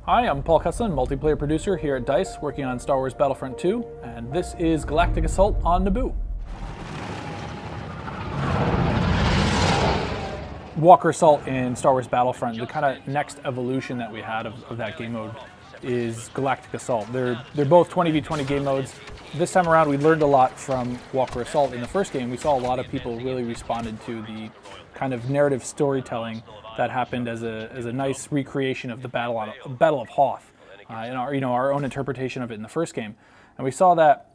Hi, I'm Paul Cuslin, multiplayer producer here at DICE, working on Star Wars Battlefront 2, and this is Galactic Assault on Naboo. Walker Assault in Star Wars Battlefront, the kind of next evolution that we had of that game mode is Galactic Assault. They're both 20v20 game modes. This time around we learned a lot from Walker Assault. In the first game we saw a lot of people really responded to the kind of narrative storytelling that happened as a nice recreation of the Battle of Hoth, in our own interpretation of it in the first game. And we saw that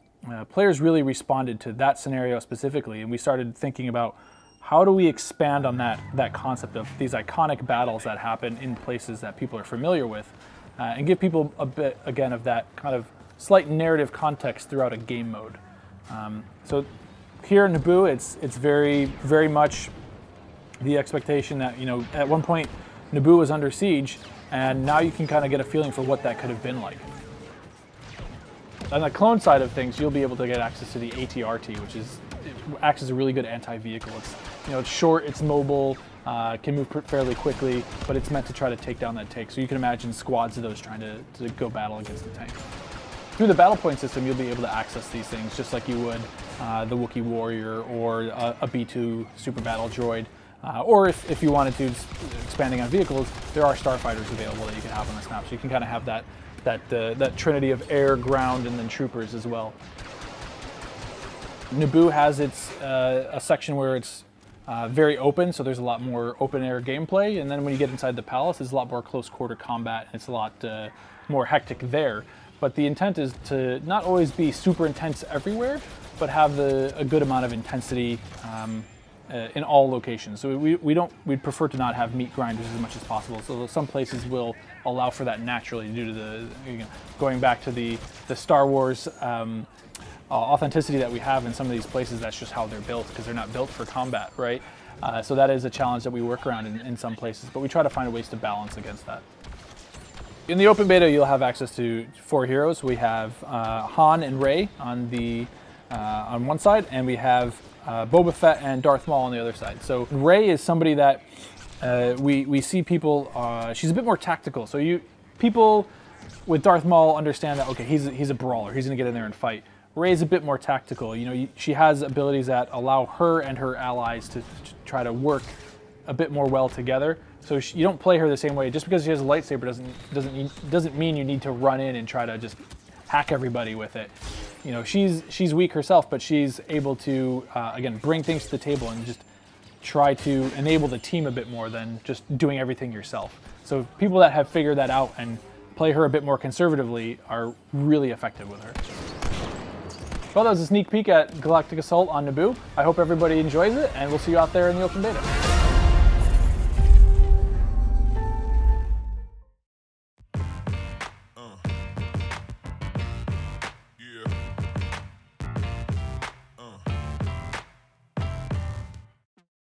players really responded to that scenario specifically, and we started thinking about how do we expand on that concept of these iconic battles that happen in places that people are familiar with, and give people a bit, again, of that kind of slight narrative context throughout a game mode. So here in Naboo, it's very, very much the expectation that, at one point Naboo was under siege, and now you can kind of get a feeling for what that could have been like. On the clone side of things, you'll be able to get access to the AT-RT, which acts as a really good anti-vehicle. It's short, it's mobile, can move fairly quickly, but it's meant to try to take down that tank. So you can imagine squads of those trying to go battle against the tank. Through the battle point system, you'll be able to access these things just like you would the Wookiee Warrior or a B-2 Super Battle Droid. Or if you wanted to, expanding on vehicles, there are starfighters available that you can have on this map. So you can kind of have that trinity of air, ground, and then troopers as well. Naboo has a section where it's very open, so there's a lot more open air gameplay. And then when you get inside the palace, there's a lot more close quarter combat, and it's a lot more hectic there. But the intent is to not always be super intense everywhere, but have a good amount of intensity in all locations. So we'd prefer to not have meat grinders as much as possible. So some places will allow for that naturally due to going back to the Star Wars authenticity that we have in some of these places. That's just how they're built, because they're not built for combat, right? So that is a challenge that we work around in some places, but we try to find ways to balance against that. In the open beta, you'll have access to 4 heroes. We have Han and Rey on one side, and we have Boba Fett and Darth Maul on the other side. So Rey is somebody that we see people, she's a bit more tactical. So people with Darth Maul understand that, okay, he's a brawler, he's gonna get in there and fight. Rey is a bit more tactical. She has abilities that allow her and her allies to try to work a bit more well together. So you don't play her the same way. Just because she has a lightsaber doesn't mean you need to run in and try to just hack everybody with it. She's weak herself, but she's able to, again, bring things to the table and just try to enable the team a bit more than just doing everything yourself. So people that have figured that out and play her a bit more conservatively are really effective with her. Well, that was a sneak peek at Galactic Assault on Naboo. I hope everybody enjoys it, and we'll see you out there in the open beta.